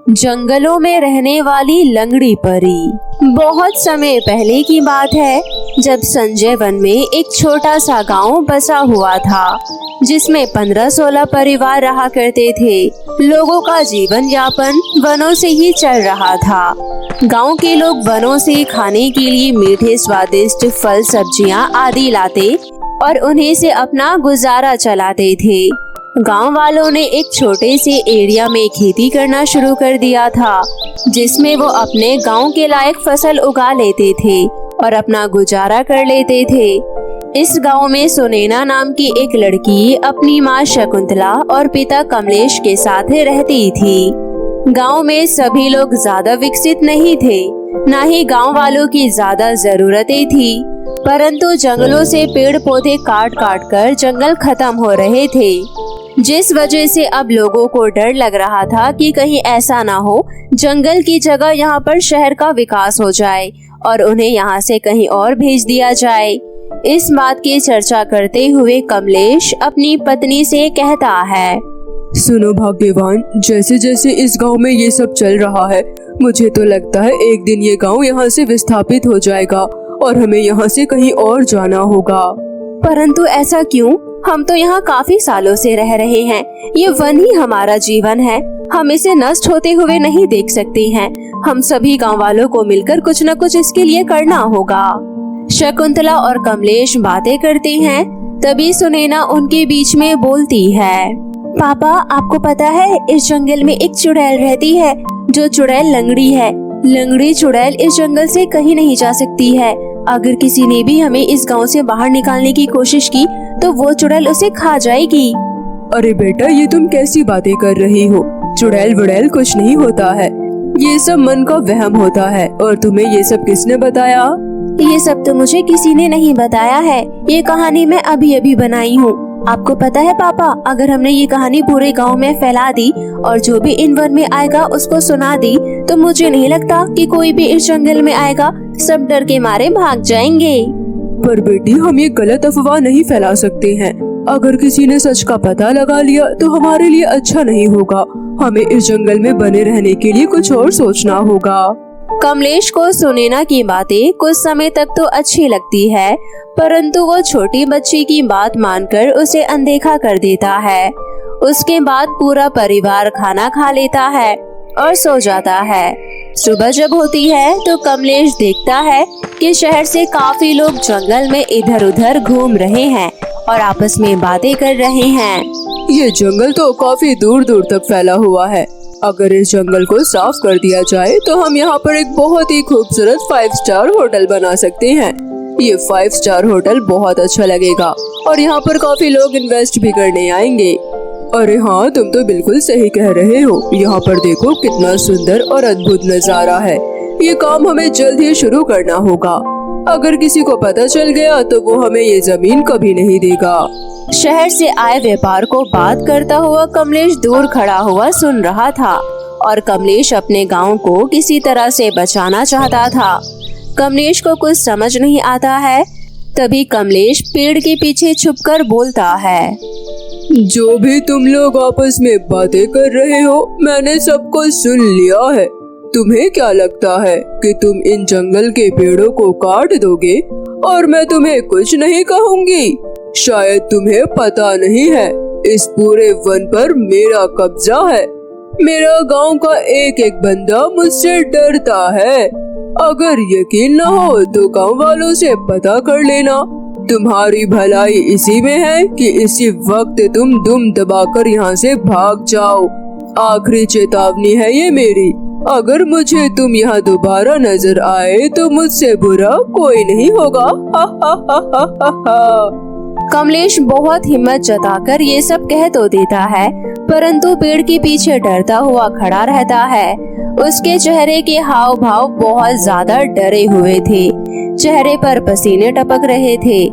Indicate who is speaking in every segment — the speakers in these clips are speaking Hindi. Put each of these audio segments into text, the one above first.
Speaker 1: जंगलों में रहने वाली लंगड़ी परी। बहुत समय पहले की बात है, जब संजय वन में एक छोटा सा गांव बसा हुआ था, जिसमें 15-16 परिवार रहा करते थे। लोगों का जीवन यापन वनों से ही चल रहा था। गांव के लोग वनों से खाने के लिए मीठे स्वादिष्ट फल, सब्जियां आदि लाते और उन्हीं से अपना गुजारा चलाते थे। गांव वालों ने एक छोटे से एरिया में खेती करना शुरू कर दिया था, जिसमें वो अपने गांव के लायक फसल उगा लेते थे और अपना गुजारा कर लेते थे। इस गांव में सुनैना नाम की एक लड़की अपनी माँ शकुंतला और पिता कमलेश के साथ रहती थी। गांव में सभी लोग ज्यादा विकसित नहीं थे, न ही गांव वालों की ज्यादा जरूरतें थी, परंतु जंगलों से पेड़ पौधे काट काट कर जंगल खत्म हो रहे थे, जिस वजह से अब लोगों को डर लग रहा था कि कहीं ऐसा ना हो जंगल की जगह यहाँ पर शहर का विकास हो जाए और उन्हें यहाँ से कहीं और भेज दिया जाए। इस बात की चर्चा करते हुए कमलेश अपनी पत्नी से कहता है,
Speaker 2: सुनो भाग्यवान, जैसे जैसे इस गांव में ये सब चल रहा है, मुझे तो लगता है एक दिन ये गांव यहाँ से विस्थापित हो जाएगा और हमें यहाँ से कहीं और जाना होगा।
Speaker 1: परंतु ऐसा क्यों? हम तो यहाँ काफी सालों से रह रहे हैं। ये वन ही हमारा जीवन है, हम इसे नष्ट होते हुए नहीं देख सकते हैं। हम सभी गांव वालों को मिलकर कुछ न कुछ इसके लिए करना होगा। शकुंतला और कमलेश बातें करते हैं, तभी सुनैना उनके बीच में बोलती है, पापा आपको पता है इस जंगल में एक चुड़ैल रहती है, जो चुड़ैल लंगड़ी है। लंगड़ी चुड़ैल इस जंगल से कहीं नहीं जा सकती है। अगर किसी ने भी हमें इस गांव से बाहर निकालने की कोशिश की तो वो चुड़ैल उसे खा जाएगी।
Speaker 2: अरे बेटा, ये तुम कैसी बातें कर रही हो? चुड़ैल वुड़ैल कुछ नहीं होता है, ये सब मन का वहम होता है। और तुम्हें ये सब किसने बताया?
Speaker 1: ये सब तो मुझे किसी ने नहीं बताया है, ये कहानी मैं अभी अभी बनाई हूँ। आपको पता है पापा, अगर हमने ये कहानी पूरे गांव में फैला दी और जो भी इन वन में आएगा उसको सुना दी, तो मुझे नहीं लगता कि कोई भी इस जंगल में आएगा। सब डर के मारे भाग जाएंगे।
Speaker 2: पर बेटी, हम ये गलत अफवाह नहीं फैला सकते हैं। अगर किसी ने सच का पता लगा लिया तो हमारे लिए अच्छा नहीं होगा। हमें इस जंगल में बने रहने के लिए कुछ और सोचना होगा।
Speaker 1: कमलेश को सुनैना की बातें कुछ समय तक तो अच्छी लगती है, परंतु वो छोटी बच्ची की बात मानकर उसे अनदेखा कर देता है। उसके बाद पूरा परिवार खाना खा लेता है और सो जाता है। सुबह जब होती है तो कमलेश देखता है कि शहर से काफी लोग जंगल में इधर उधर घूम रहे हैं और आपस में बातें कर रहे हैं।
Speaker 2: ये जंगल तो काफी दूर दूर तक फैला हुआ है। अगर इस जंगल को साफ कर दिया जाए तो हम यहाँ पर एक बहुत ही खूबसूरत 5 स्टार होटल बना सकते हैं। ये 5 स्टार होटल बहुत अच्छा लगेगा और यहाँ पर काफी लोग इन्वेस्ट भी करने आएंगे। अरे हाँ, तुम तो बिल्कुल सही कह रहे हो। यहाँ पर देखो कितना सुंदर और अद्भुत नजारा है। ये काम हमें जल्द ही शुरू करना होगा। अगर किसी को पता चल गया तो वो हमें ये जमीन कभी नहीं देगा।
Speaker 1: शहर से आए व्यापार को बात करता हुआ कमलेश दूर खड़ा हुआ सुन रहा था और कमलेश अपने गांव को किसी तरह से बचाना चाहता था। कमलेश को कुछ समझ नहीं आता है, तभी कमलेश पेड़ के पीछे छुपकर बोलता है,
Speaker 2: जो भी तुम लोग आपस में बातें कर रहे हो, मैंने सब कुछ सुन लिया है। तुम्हें क्या लगता है कि तुम इन जंगल के पेड़ों को काट दोगे और मैं तुम्हें कुछ नहीं कहूँगी? शायद तुम्हें पता नहीं है, इस पूरे वन पर मेरा कब्जा है। मेरा गांव का एक एक बंदा मुझसे डरता है। अगर यकीन न हो तो गांव वालों से पता कर लेना। तुम्हारी भलाई इसी में है कि इसी वक्त तुम दुम दबाकर यहाँ से भाग जाओ। आखिरी चेतावनी है ये मेरी। अगर मुझे तुम यहाँ दोबारा नजर आए तो मुझसे बुरा कोई नहीं होगा। हा हा हा हा हा हा।
Speaker 1: कमलेश बहुत हिम्मत जताकर ये सब कह तो देता है, परंतु पेड़ के पीछे डरता हुआ खड़ा रहता है। उसके चेहरे के हाव भाव बहुत ज्यादा डरे हुए थे, चेहरे पर पसीने टपक रहे थे।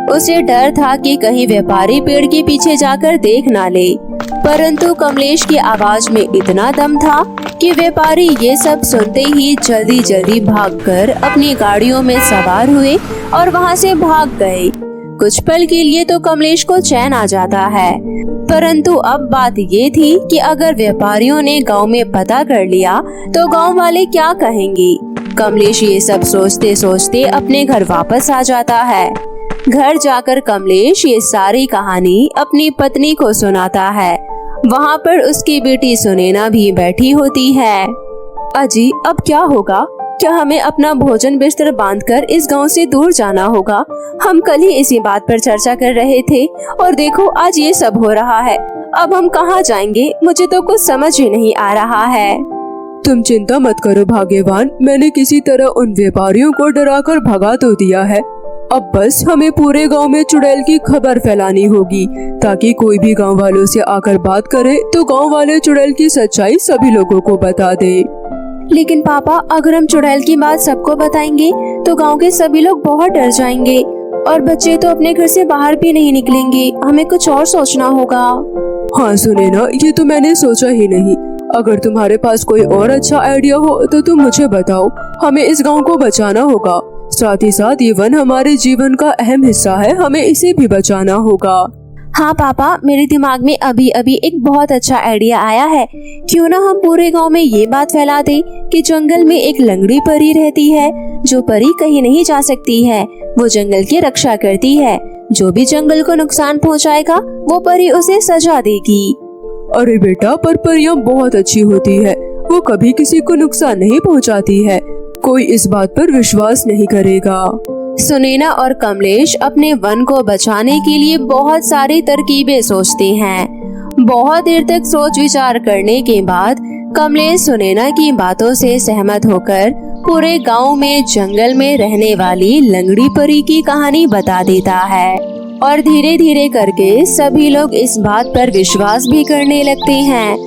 Speaker 1: उसे डर था कि कहीं व्यापारी पेड़ के पीछे जाकर देख ना ले, परंतु कमलेश की आवाज में इतना दम था कि व्यापारी ये सब सुनते ही जल्दी जल्दी भागकर अपनी गाड़ियों में सवार हुए और वहाँ से भाग गए। कुछ पल के लिए तो कमलेश को चैन आ जाता है, परंतु अब बात ये थी कि अगर व्यापारियों ने गांव में पता कर लिया तो गांव वाले क्या कहेंगे। कमलेश ये सब सोचते सोचते अपने घर वापस आ जाता है। घर जाकर कमलेश ये सारी कहानी अपनी पत्नी को सुनाता है। वहाँ पर उसकी बेटी सुनैना भी बैठी होती है। अजी, अब क्या होगा? क्या हमें अपना भोजन बिस्तर बांधकर इस गांव से दूर जाना होगा? हम कल ही इसी बात पर चर्चा कर रहे थे और देखो आज ये सब हो रहा है। अब हम कहाँ जाएंगे? मुझे तो कुछ समझ ही नहीं आ रहा है।
Speaker 2: तुम चिंता मत करो भाग्यवान, मैंने किसी तरह उन व्यापारियों को डराकर भगा तो दिया है। अब बस हमें पूरे गांव में चुड़ैल की खबर फैलानी होगी, ताकि कोई भी गांव वालों से आकर बात करे तो गांव वाले चुड़ैल की सच्चाई सभी लोगों को बता दे।
Speaker 1: लेकिन पापा, अगर हम चुड़ैल की बात सबको बताएंगे तो गांव के सभी लोग बहुत डर जाएंगे और बच्चे तो अपने घर से बाहर भी नहीं निकलेंगे। हमें कुछ और सोचना होगा।
Speaker 2: हाँ सुनैना, ये तो मैंने सोचा ही नहीं। अगर तुम्हारे पास कोई और अच्छा आइडिया हो तो तुम मुझे बताओ। हमें इस गांव को बचाना होगा, साथ ही साथ ये वन हमारे जीवन का अहम हिस्सा है, हमें इसे भी बचाना होगा।
Speaker 1: हाँ पापा, मेरे दिमाग में अभी अभी एक बहुत अच्छा आइडिया आया है। क्यों ना हम पूरे गांव में ये बात फैला दें कि जंगल में एक लंगड़ी परी रहती है, जो परी कहीं नहीं जा सकती है। वो जंगल की रक्षा करती है। जो भी जंगल को नुकसान पहुंचाएगा वो परी उसे सजा देगी।
Speaker 2: अरे बेटा, पर परियां बहुत अच्छी होती है, वो कभी किसी को नुकसान नहीं पहुंचाती है। कोई इस बात पर विश्वास नहीं करेगा।
Speaker 1: सुनैना और कमलेश अपने वन को बचाने के लिए बहुत सारी तरकीबें सोचते हैं। बहुत देर तक सोच विचार करने के बाद कमलेश सुनैना की बातों से सहमत होकर पूरे गांव में जंगल में रहने वाली लंगड़ी परी की कहानी बता देता है और धीरे धीरे करके सभी लोग इस बात पर विश्वास भी करने लगते हैं।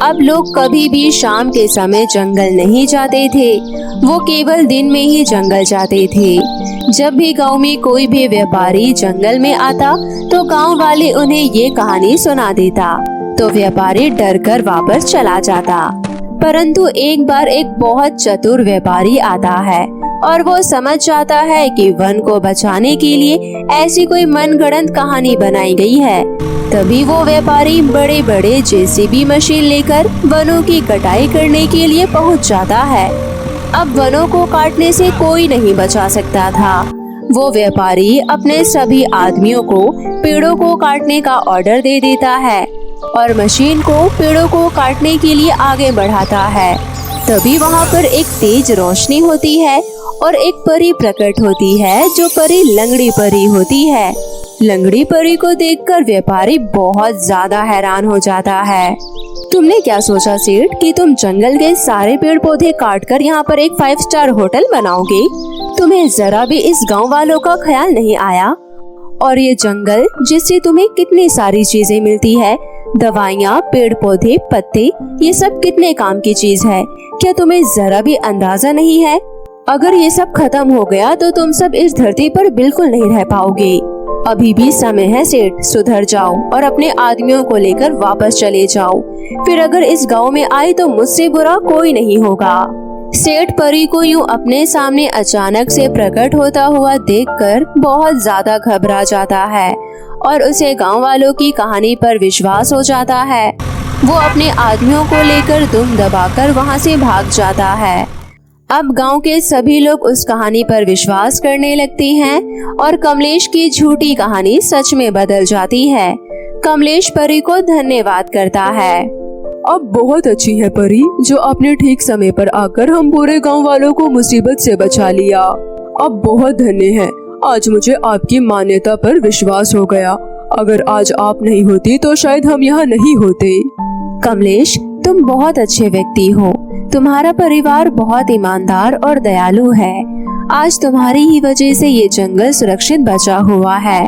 Speaker 1: अब लोग कभी भी शाम के समय जंगल नहीं जाते थे, वो केवल दिन में ही जंगल जाते थे। जब भी गांव में कोई भी व्यापारी जंगल में आता तो गांव वाले उन्हें ये कहानी सुना देता, तो व्यापारी डरकर वापस चला जाता। परंतु एक बार एक बहुत चतुर व्यापारी आता है और वो समझ जाता है कि वन को बचाने के लिए ऐसी कोई मनगढ़ंत कहानी बनाई गई है। तभी वो व्यापारी बड़े बड़े जेसीबी मशीन लेकर वनों की कटाई करने के लिए पहुंच जाता है। अब वनों को काटने से कोई नहीं बचा सकता था। वो व्यापारी अपने सभी आदमियों को पेड़ों को काटने का ऑर्डर दे देता है और मशीन को पेड़ों को काटने के लिए आगे बढ़ाता है। तभी वहाँ पर एक तेज रोशनी होती है और एक परी प्रकट होती है, जो परी लंगड़ी परी होती है। लंगड़ी परी को देखकर व्यापारी बहुत ज्यादा हैरान हो जाता है। तुमने क्या सोचा सेठ कि तुम जंगल के सारे पेड़ पौधे काटकर यहाँ पर एक 5 स्टार होटल बनाओगे? तुम्हें जरा भी इस गांव वालों का ख्याल नहीं आया? और ये जंगल जिससे तुम्हें कितनी सारी चीजें मिलती है, दवाइयाँ, पेड़ पौधे, पत्ते, ये सब कितने काम की चीज है। क्या तुम्हें जरा भी अंदाजा नहीं है? अगर ये सब खत्म हो गया तो तुम सब इस धरती पर बिल्कुल नहीं रह पाओगे। अभी भी समय है सेठ, सुधर जाओ और अपने आदमियों को लेकर वापस चले जाओ। फिर अगर इस गांव में आई तो मुझसे बुरा कोई नहीं होगा। सेठ परी को यूं अपने सामने अचानक से प्रकट होता हुआ देखकर बहुत ज्यादा घबरा जाता है और उसे गांव वालों की कहानी पर विश्वास हो जाता है। वो अपने आदमियों को लेकर दुम दबाकर वहां से भाग जाता है। अब गांव के सभी लोग उस कहानी पर विश्वास करने लगते हैं और कमलेश की झूठी कहानी सच में बदल जाती है। कमलेश परी को धन्यवाद करता है।
Speaker 2: अब बहुत अच्छी है परी, जो आपने ठीक समय पर आकर हम पूरे गांव वालों को मुसीबत से बचा लिया। अब बहुत धन्य है, आज मुझे आपकी मान्यता पर विश्वास हो गया। अगर आज आप नहीं होती तो शायद हम यहाँ नहीं होते।
Speaker 1: कमलेश, तुम बहुत अच्छे व्यक्ति हो। तुम्हारा परिवार बहुत ईमानदार और दयालु है। आज तुम्हारी ही वजह से ये जंगल सुरक्षित बचा हुआ है।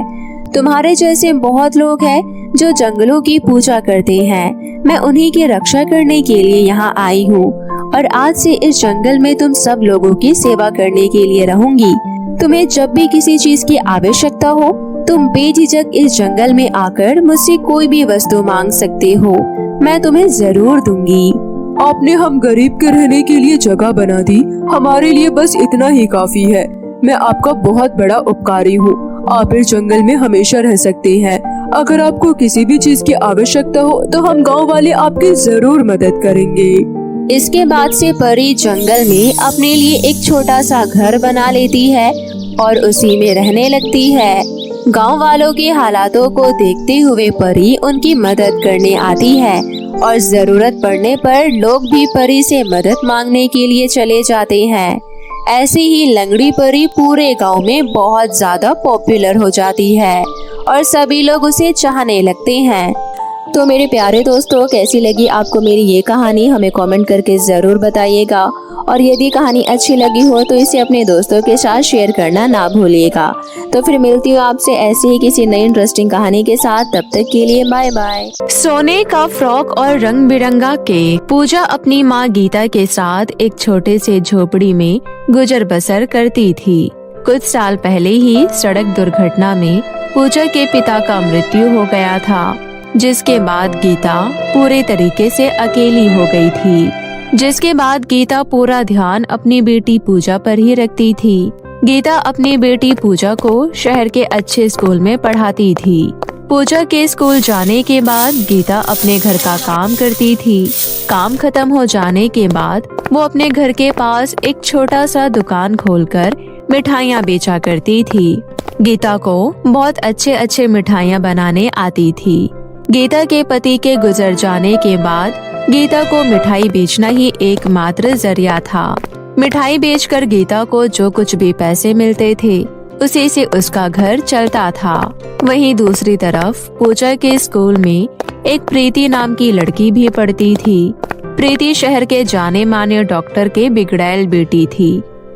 Speaker 1: तुम्हारे जैसे बहुत लोग हैं जो जंगलों की पूजा करते हैं। मैं उन्हीं की रक्षा करने के लिए यहाँ आई हूँ और आज से इस जंगल में तुम सब लोगों की सेवा करने के लिए रहूंगी। तुम्हें जब भी किसी चीज की आवश्यकता हो, तुम बेझिझक इस जंगल में आकर मुझसे कोई भी वस्तु मांग सकते हो, मैं तुम्हें जरूर दूंगी।
Speaker 2: आपने हम गरीब के रहने के लिए जगह बना दी, हमारे लिए बस इतना ही काफी है। मैं आपका बहुत बड़ा उपकारी हूँ। आप इस जंगल में हमेशा रह सकते हैं। अगर आपको किसी भी चीज की आवश्यकता हो तो हम गांव वाले आपकी जरूर मदद करेंगे।
Speaker 1: इसके बाद से परी जंगल में अपने लिए एक छोटा सा घर बना लेती है और उसी में रहने लगती है। गांव वालों के हालातों को देखते हुए परी उनकी मदद करने आती है और जरूरत पड़ने पर लोग भी परी से मदद मांगने के लिए चले जाते हैं। ऐसे ही लंगड़ी परी पूरे गांव में बहुत ज्यादा पॉपुलर हो जाती है और सभी लोग उसे चाहने लगते हैं। तो मेरे प्यारे दोस्तों, कैसी लगी आपको मेरी ये कहानी, हमें कमेंट करके ज़रूर बताइएगा। और यदि कहानी अच्छी लगी हो तो इसे अपने दोस्तों के साथ शेयर करना ना भूलिएगा। तो फिर मिलती हूँ आपसे ऐसे ही किसी नई इंटरेस्टिंग कहानी के साथ। तब तक के लिए बाय बाय। सोने का फ्रॉक और रंग बिरंगा केक। पूजा अपनी माँ गीता के साथ एक छोटे से झोपड़ी में गुजर बसर करती थी। कुछ साल पहले ही सड़क दुर्घटना में पूजा के पिता का मृत्यु हो गया था, जिसके बाद गीता पूरे तरीके से अकेली हो गई थी। जिसके बाद गीता पूरा ध्यान अपनी बेटी पूजा पर ही रखती थी। गीता अपनी बेटी पूजा को शहर के अच्छे स्कूल में पढ़ाती थी। पूजा के स्कूल जाने के बाद गीता अपने घर का काम करती थी। काम खत्म हो जाने के बाद वो अपने घर के पास एक छोटा सा दुकान खोलकर मिठाइयाँ बेचा करती थी। गीता को बहुत अच्छे मिठाइयाँ बनाने आती थी। गीता के पति के गुजर जाने के बाद गीता को मिठाई बेचना ही एकमात्र जरिया था। मिठाई बेचकर गीता को जो कुछ भी पैसे मिलते थे उसी से उसका घर चलता था। वहीं दूसरी तरफ पूजा के स्कूल में एक प्रीति नाम की लड़की भी पढ़ती थी। प्रीति शहर के जाने माने डॉक्टर के बिगड़ैल बेटी थी।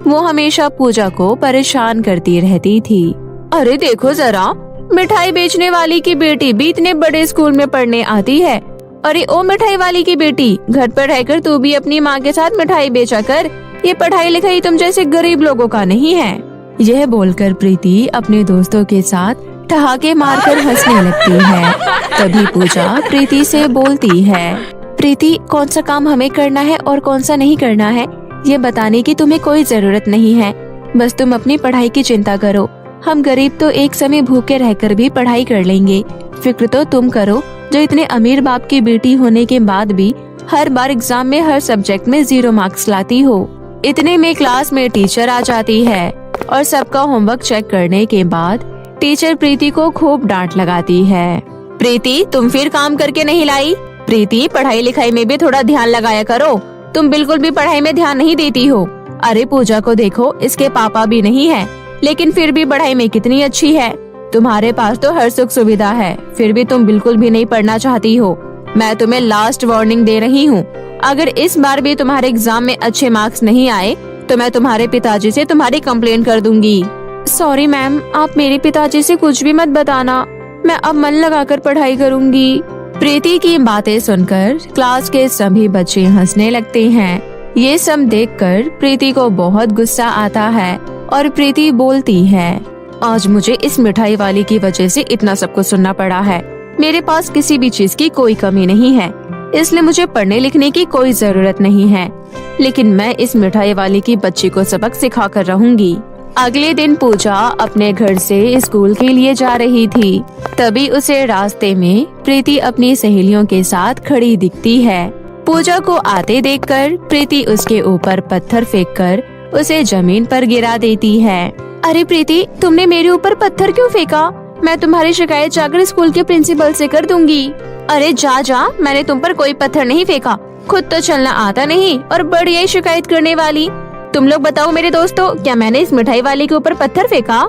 Speaker 1: वो हमेशा पूजा को परेशान करती रहती थी। अरे देखो जरा, मिठाई बेचने वाली की बेटी भी इतने बड़े स्कूल में पढ़ने आती है। अरे ओ मिठाई वाली की बेटी, घर पर रहकर तू भी अपनी माँ के साथ मिठाई बेचा कर। ये पढ़ाई लिखाई तुम जैसे गरीब लोगों का नहीं है। यह बोलकर प्रीति अपने दोस्तों के साथ ठहाके मारकर हंसने लगती है। तभी पूजा प्रीति से बोलती है, प्रीति, कौन सा काम हमें करना है और कौन सा नहीं करना है ये बताने की तुम्हें कोई जरूरत नहीं है। बस तुम अपनी पढ़ाई की चिंता करो। हम गरीब तो एक समय भूखे रहकर भी पढ़ाई कर लेंगे। फिक्र तो तुम करो जो इतने अमीर बाप की बेटी होने के बाद भी हर बार एग्जाम में हर सब्जेक्ट में 0 मार्क्स लाती हो। इतने में क्लास में टीचर आ जाती है और सबका होमवर्क चेक करने के बाद टीचर प्रीति को खूब डांट लगाती है। प्रीति, तुम फिर काम करके नहीं लाई। प्रीति, पढ़ाई लिखाई में भी थोड़ा ध्यान लगाया करो। तुम बिल्कुल भी पढ़ाई में ध्यान नहीं देती हो। अरे पूजा को देखो, इसके पापा भी नहीं है लेकिन फिर भी पढ़ाई में कितनी अच्छी है। तुम्हारे पास तो हर सुख सुविधा है, फिर भी तुम बिल्कुल भी नहीं पढ़ना चाहती हो। मैं तुम्हें लास्ट वार्निंग दे रही हूँ। अगर इस बार भी तुम्हारे एग्जाम में अच्छे मार्क्स नहीं आए तो मैं तुम्हारे पिताजी से तुम्हारी कंप्लेंट कर दूंगी। सॉरी मैम, आप मेरे पिताजी से कुछ भी मत बताना। मैं अब मन लगाकर पढ़ाई करूंगी। प्रीति की बातें सुनकर क्लास के सभी बच्चे हंसने लगते हैं। ये सब देखकर प्रीति को बहुत गुस्सा आता है और प्रीति बोलती है, आज मुझे इस मिठाई वाली की वजह से इतना सब कुछ सुनना पड़ा है। मेरे पास किसी भी चीज की कोई कमी नहीं है, इसलिए मुझे पढ़ने लिखने की कोई जरूरत नहीं है। लेकिन मैं इस मिठाई वाली की बच्ची को सबक सिखा कर रहूंगी। अगले दिन पूजा अपने घर से स्कूल के लिए जा रही थी। तभी उसे रास्ते में प्रीति अपनी सहेलियों के साथ खड़ी दिखती है। पूजा को आते देखकर प्रीति उसके ऊपर पत्थर फेंककर उसे जमीन पर गिरा देती है। अरे प्रीति, तुमने मेरे ऊपर पत्थर क्यों फेंका? मैं तुम्हारी शिकायत जाकर स्कूल के प्रिंसिपल से कर दूंगी। अरे जा, मैंने तुम पर कोई पत्थर नहीं फेंका। खुद तो चलना आता नहीं और बड़ी ही शिकायत करने वाली। तुम लोग बताओ मेरे दोस्तों, क्या मैंने इस मिठाई वाले के ऊपर पत्थर फेंका?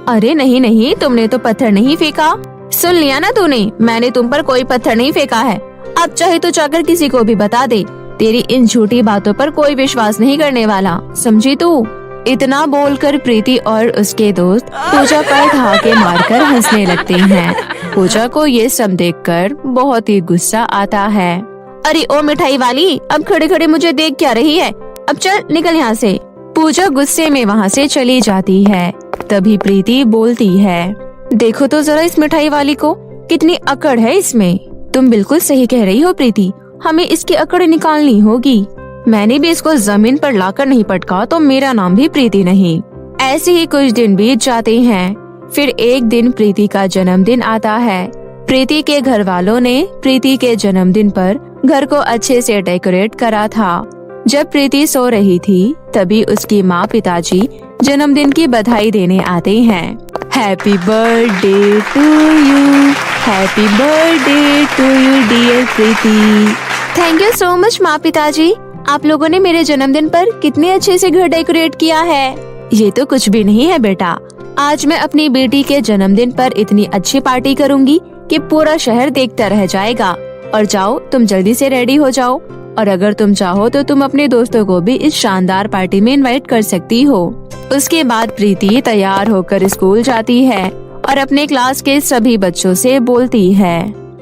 Speaker 1: अरे नहीं, तुमने तो पत्थर नहीं फेंका। सुन लिया ना तूने, मैंने तुम पर कोई पत्थर नहीं फेंका है। अब चाहे तो जाकर किसी को भी बता दे। तेरी इन झूठी बातों पर कोई विश्वास नहीं करने वाला, समझी तू? इतना बोलकर प्रीति और उसके दोस्त पूजा पर ठहाके मारकर हंसने लगते हैं। पूजा को ये सब देखकर बहुत ही गुस्सा आता है। अरे ओ मिठाई वाली, अब खड़े खड़े मुझे देख क्या रही है? अब चल निकल यहाँ से। पूजा गुस्से में वहाँ से चली जाती है। तभी प्रीति बोलती है, देखो तो जरा इस मिठाई वाली को, कितनी अकड़ है इसमें। तुम बिल्कुल सही कह रही हो प्रीति, हमें इसकी अकड़ निकालनी होगी। मैंने भी इसको जमीन पर लाकर नहीं पटका तो मेरा नाम भी प्रीति नहीं। ऐसे ही कुछ दिन बीत जाते हैं। फिर एक दिन प्रीति का जन्मदिन आता है। प्रीति के घर वालों ने प्रीति के जन्मदिन पर घर को अच्छे से डेकोरेट करा था। जब प्रीति सो रही थी तभी उसकी माँ पिताजी जन्मदिन की बधाई देने आते हैं। Happy birthday to you, happy birthday to you dear Preeti. Thank you so much माँ पिताजी, आप लोगों ने मेरे जन्मदिन पर कितने अच्छे से घर डेकोरेट किया है। ये तो कुछ भी नहीं है बेटा, आज मैं अपनी बेटी के जन्मदिन पर इतनी अच्छी पार्टी करूंगी कि पूरा शहर देखता रह जाएगा। और जाओ तुम जल्दी से रेडी हो जाओ, और अगर तुम चाहो तो तुम अपने दोस्तों को भी इस शानदार पार्टी में इनवाइट कर सकती हो। उसके बाद प्रीति तैयार होकर स्कूल जाती है और अपने क्लास के सभी बच्चों से बोलती है,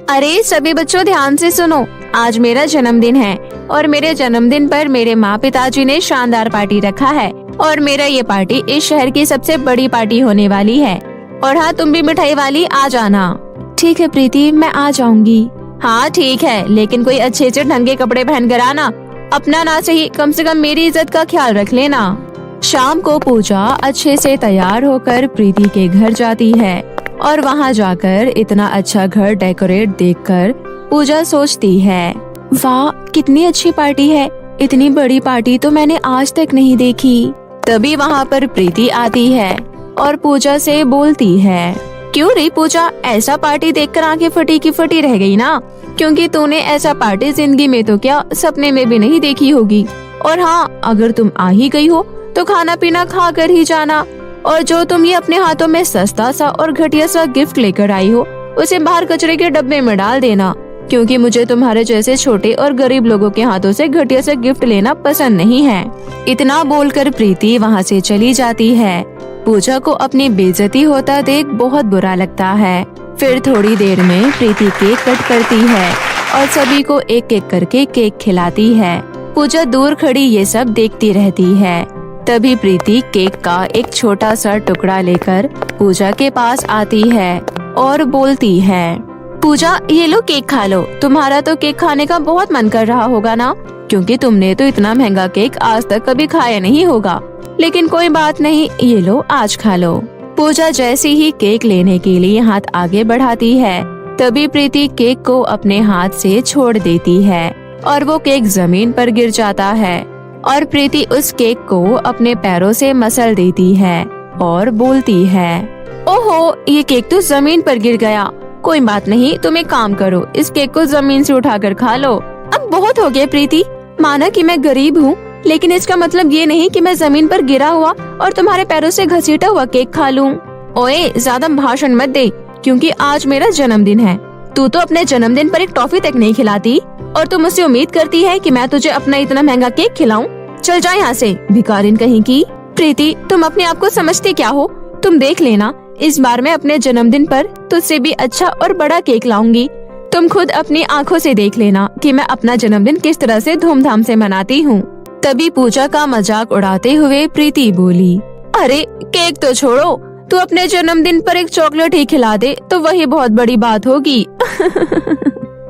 Speaker 1: अरे सभी बच्चों ध्यान से सुनो, आज मेरा जन्मदिन है और मेरे जन्मदिन पर मेरे माँ पिताजी ने शानदार पार्टी रखा है और मेरा ये पार्टी इस शहर की सबसे बड़ी पार्टी होने वाली है। और हाँ, तुम भी मिठाई वाली आ जाना। ठीक है प्रीति, मैं आ जाऊंगी। हाँ ठीक है, लेकिन कोई अच्छे से ढंगे कपड़े पहन कर आना, अपना ना सही कम से कम मेरी इज्जत का ख्याल रख लेना। शाम को पूजा अच्छे से तैयार होकर प्रीति के घर जाती है और वहाँ जाकर इतना अच्छा घर डेकोरेट देखकर पूजा सोचती है, वाह कितनी अच्छी पार्टी है, इतनी बड़ी पार्टी तो मैंने आज तक नहीं देखी। तभी वहाँ पर प्रीति आती है और पूजा से बोलती है, क्यों रे पूजा, ऐसा पार्टी देखकर आंखें फटी की फटी रह गई ना, क्योंकि तूने ऐसा पार्टी जिंदगी में तो क्या सपने में भी नहीं देखी होगी। और हाँ, अगर तुम आ ही गई हो तो खाना पीना खा कर ही जाना, और जो तुम ये अपने हाथों में सस्ता सा और घटिया सा गिफ्ट लेकर आई हो उसे बाहर कचरे के डब्बे में डाल देना, क्योंकि मुझे तुम्हारे जैसे छोटे और गरीब लोगों के हाथों से घटिया सा गिफ्ट लेना पसंद नहीं है। इतना बोलकर प्रीति वहाँ से चली जाती है। पूजा को अपनी बेइज्जती होता देख बहुत बुरा लगता है। फिर थोड़ी देर में प्रीति केक कट करती है और सभी को एक एक करके केक खिलाती है। पूजा दूर खड़ी ये सब देखती रहती है। तभी प्रीति केक का एक छोटा सा टुकड़ा लेकर पूजा के पास आती है और बोलती है, पूजा ये लो केक खा लो, तुम्हारा तो केक खाने का बहुत मन कर रहा होगा ना, क्योंकि तुमने तो इतना महंगा केक आज तक कभी खाया नहीं होगा। लेकिन कोई बात नहीं, ये लो आज खा लो। पूजा जैसे ही केक लेने के लिए हाथ आगे बढ़ाती है तभी प्रीति केक को अपने हाथ से छोड़ देती है और वो केक जमीन पर गिर जाता है और प्रीति उस केक को अपने पैरों से मसल देती है और बोलती है, ओहो ये केक तो जमीन पर गिर गया, कोई बात नहीं, तुम एक काम करो, इस केक को जमीन से उठाकर खा लो। अब बहुत हो गया प्रीति, माना कि मैं गरीब हूँ, लेकिन इसका मतलब ये नहीं कि मैं जमीन पर गिरा हुआ और तुम्हारे पैरों से घसीटा हुआ केक खा लूं। ओए ज्यादा भाषण मत दे, क्योंकि आज मेरा जन्मदिन है। तू तो अपने जन्मदिन पर एक टॉफी तक नहीं खिलाती और तुम मुझसे उम्मीद करती है कि मैं तुझे अपना इतना महंगा केक खिलाऊं। चल जा यहाँ से, भिखारिन कहीं की। प्रीति तुम अपने आप को समझते क्या हो, तुम देख लेना, इस बार मैं अपने जन्मदिन पर तुझसे भी अच्छा और बड़ा केक लाऊंगी। तुम खुद अपनी आँखों से देख लेना कि मैं अपना जन्मदिन किस तरह से धूमधाम से मनाती हूँ। तभी पूजा का मजाक उड़ाते हुए प्रीति बोली, अरे केक तो छोड़ो, तू अपने जन्मदिन पर एक चॉकलेट ही खिला दे तो वही बहुत बड़ी बात होगी।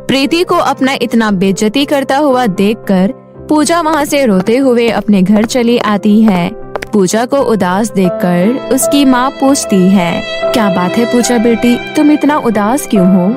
Speaker 1: प्रीति को अपना इतना बेइज्जती करता हुआ देखकर पूजा वहाँ से रोते हुए अपने घर चली आती है। पूजा को उदास देखकर उसकी माँ पूछती है, क्या बात है पूजा बेटी, तुम इतना उदास क्यों हो?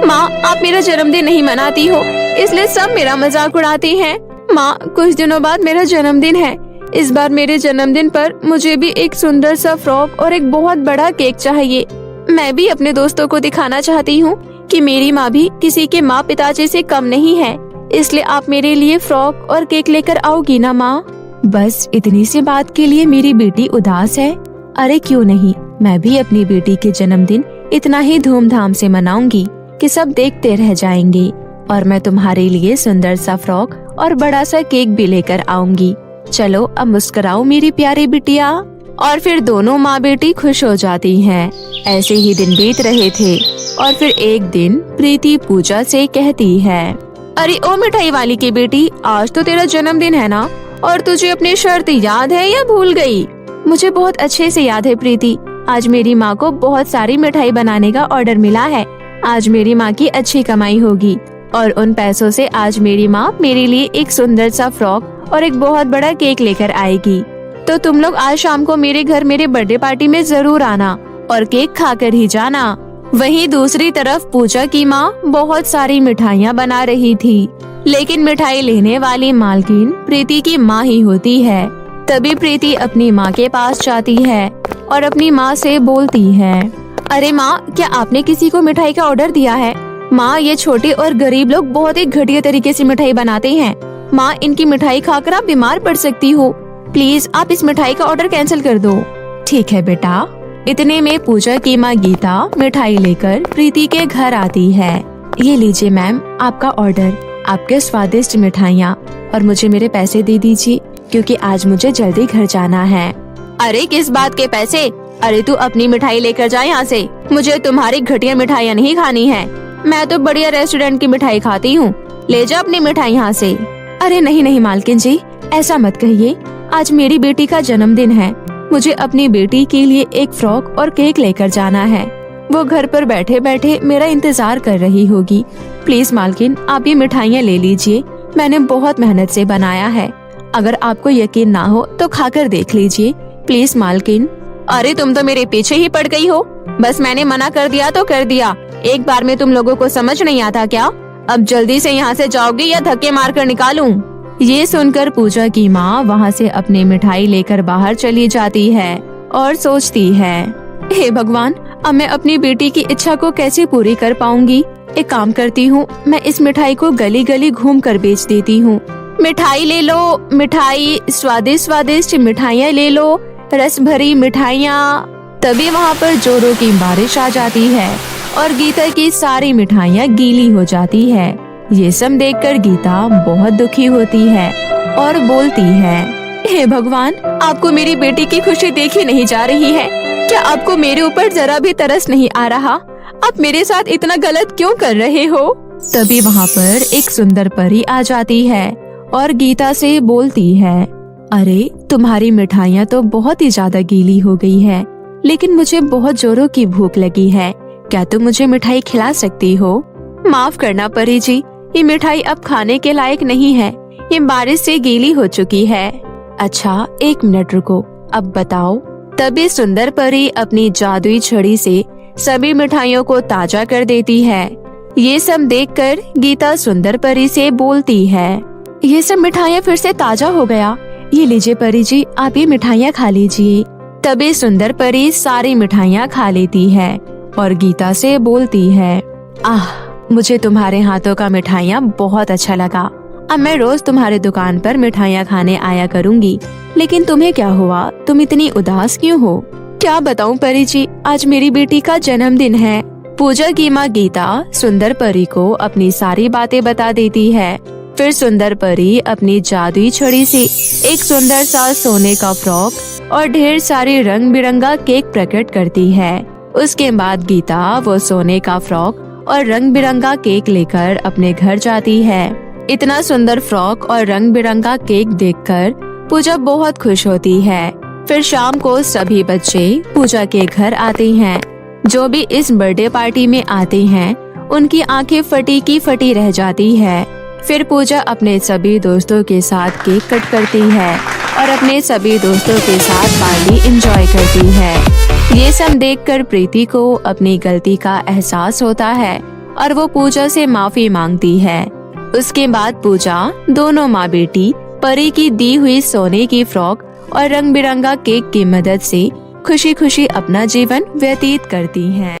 Speaker 1: माँ आप मेरा जन्मदिन नहीं मनाती हो, इसलिए सब मेरा मजाक उड़ाते हैं। माँ कुछ दिनों बाद मेरा जन्मदिन है, इस बार मेरे जन्मदिन पर मुझे भी एक सुंदर सा फ्रॉक और एक बहुत बड़ा केक चाहिए। मैं भी अपने दोस्तों को दिखाना चाहती हूँ कि मेरी माँ भी किसी के माँ पिताजी से कम नहीं है, इसलिए आप मेरे लिए फ्रॉक और केक लेकर आओगी ना माँ? बस इतनी सी बात के लिए मेरी बेटी उदास है? अरे क्यों नहीं, मैं भी अपनी बेटी के जन्मदिन इतना ही धूमधाम से मनाऊंगी कि सब देखते रह जाएंगे, और मैं तुम्हारे लिए सुंदर सा फ्रॉक और बड़ा सा केक भी लेकर आऊंगी। चलो अब मुस्कुराओ मेरी प्यारी बिटिया। और फिर दोनों माँ बेटी खुश हो जाती हैं। ऐसे ही दिन बीत रहे थे और फिर एक दिन प्रीति पूजा से कहती है, अरे ओ मिठाई वाली की बेटी, आज तो तेरा जन्मदिन है ना, और तुझे अपनी शर्त याद है या भूल गई? मुझे बहुत अच्छे से याद है प्रीति, आज मेरी माँ को बहुत सारी मिठाई बनाने का ऑर्डर मिला है। आज मेरी माँ की अच्छी कमाई होगी और उन पैसों से आज मेरी माँ मेरे लिए एक सुंदर सा फ्रॉक और एक बहुत बड़ा केक लेकर आएगी। तो तुम लोग आज शाम को मेरे घर मेरे बर्थडे पार्टी में जरूर आना और केक खाकर ही जाना। वहीं दूसरी तरफ पूजा की माँ बहुत सारी मिठाइयाँ बना रही थी, लेकिन मिठाई लेने वाली मालकिन प्रीति की माँ ही होती है। तभी प्रीति अपनी माँ के पास जाती है और अपनी माँ से बोलती है, अरे माँ, क्या आपने किसी को मिठाई का ऑर्डर दिया है? माँ, ये छोटे और गरीब लोग बहुत ही घटिया तरीके से मिठाई बनाते हैं। माँ, इनकी मिठाई खाकर आप बीमार पड़ सकती हो। प्लीज आप इस मिठाई का ऑर्डर कैंसिल कर दो। ठीक है बेटा। इतने में पूजा की माँ गीता मिठाई लेकर प्रीति के घर आती है। ये लीजिए मैम, आपका ऑर्डर, आपके स्वादिष्ट मिठाइयाँ, और मुझे मेरे पैसे दे दीजिए क्योंकि आज मुझे जल्दी घर जाना है। अरे किस बात के पैसे? अरे तू अपनी मिठाई लेकर जा यहाँ से। मुझे तुम्हारी घटिया मिठाइयाँ नहीं खानी है। मैं तो बढ़िया रेस्टोरेंट की मिठाई खाती हूँ। ले जा अपनी मिठाई यहाँ से। अरे नहीं नहीं मालकिन जी, ऐसा मत कहिए। आज मेरी बेटी का जन्मदिन है। मुझे अपनी बेटी के लिए एक फ्रॉक और केक लेकर जाना है। वो घर पर बैठे बैठे मेरा इंतजार कर रही होगी। प्लीज मालकिन, आप ये मिठाइयाँ ले लीजिए। मैंने बहुत मेहनत से बनाया है। अगर आपको यकीन ना हो तो खाकर देख लीजिए। प्लीज मालकिन। अरे तुम तो मेरे पीछे ही पड़ गई हो। बस मैंने मना कर दिया तो कर दिया। एक बार में तुम लोगों को समझ नहीं आता क्या? अब जल्दी से यहाँ से जाओगी या धक्के मार कर निकालूं? ये सुनकर पूजा की माँ वहाँ से अपनी मिठाई लेकर बाहर चली जाती है और सोचती है, हे भगवान, अब मैं अपनी बेटी की इच्छा को कैसे पूरी कर पाऊंगी? एक काम करती हूँ, मैं इस मिठाई को गली गली घूम कर बेच देती हूँ। मिठाई ले लो, मिठाई, स्वादिष्ट स्वादिष्ट मिठाइयाँ ले लो, रस भरी मिठाइयाँ। तभी वहाँ पर जोरों की बारिश आ जाती है और गीता की सारी मिठाइयाँ गीली हो जाती है। ये सब देखकर गीता बहुत दुखी होती है और बोलती है, हे भगवान, आपको मेरी बेटी की खुशी देखी नहीं जा रही है। क्या आपको मेरे ऊपर जरा भी तरस नहीं आ रहा? आप मेरे साथ इतना गलत क्यों कर रहे हो? तभी वहाँ पर एक सुंदर परी आ जाती है और गीता से बोलती है, अरे तुम्हारी मिठाइयाँ तो बहुत ही ज्यादा गीली हो गई है, लेकिन मुझे बहुत जोरों की भूख लगी है। क्या तुम मुझे मिठाई खिला सकती हो? माफ करना परी जी, ये मिठाई अब खाने के लायक नहीं है। ये बारिश से गीली हो चुकी है। अच्छा, एक मिनट रुको, अब बताओ। तभी सुंदर परी अपनी जादुई छड़ी से सभी मिठाइयों को ताजा कर देती है। ये सब देखकर गीता सुंदर परी से बोलती है, ये सब मिठाइयाँ फिर से ताजा हो गया। ये लीजिए परी जी, आप ये मिठाइयाँ खा लीजिए। तभी सुंदर परी सारी मिठाइयाँ खा लेती है और गीता से बोलती है, आह, मुझे तुम्हारे हाथों का मिठाइयाँ बहुत अच्छा लगा। अब मैं रोज तुम्हारे दुकान पर मिठाइयाँ खाने आया करूँगी। लेकिन तुम्हें क्या हुआ? तुम इतनी उदास क्यों हो? क्या बताऊँ परी जी, आज मेरी बेटी का जन्मदिन है। पूजा की माँ गीता सुंदर परी को अपनी सारी बातें बता देती है। फिर सुंदर परी अपनी जादुई छड़ी से एक सुंदर सा सोने का फ्रॉक और ढेर सारे रंग बिरंगा केक प्रकट करती है। उसके बाद गीता वो सोने का फ्रॉक और रंग बिरंगा केक लेकर अपने घर जाती है। इतना सुंदर फ्रॉक और रंग बिरंगा केक देखकर पूजा बहुत खुश होती है। फिर शाम को सभी बच्चे पूजा के घर आते हैं। जो भी इस बर्थडे पार्टी में आते हैं, उनकी आंखें फटी की फटी रह जाती है। फिर पूजा अपने सभी दोस्तों के साथ केक कट करती है और अपने सभी दोस्तों के साथ पार्टी एंजॉय करती है। ये सब देखकर प्रीति को अपनी गलती का एहसास होता है और वो पूजा से माफी मांगती है। उसके बाद पूजा दोनों माँ बेटी परी की दी हुई सोने की फ्रॉक और रंग बिरंगा केक की मदद से खुशी खुशी अपना जीवन व्यतीत करती हैं।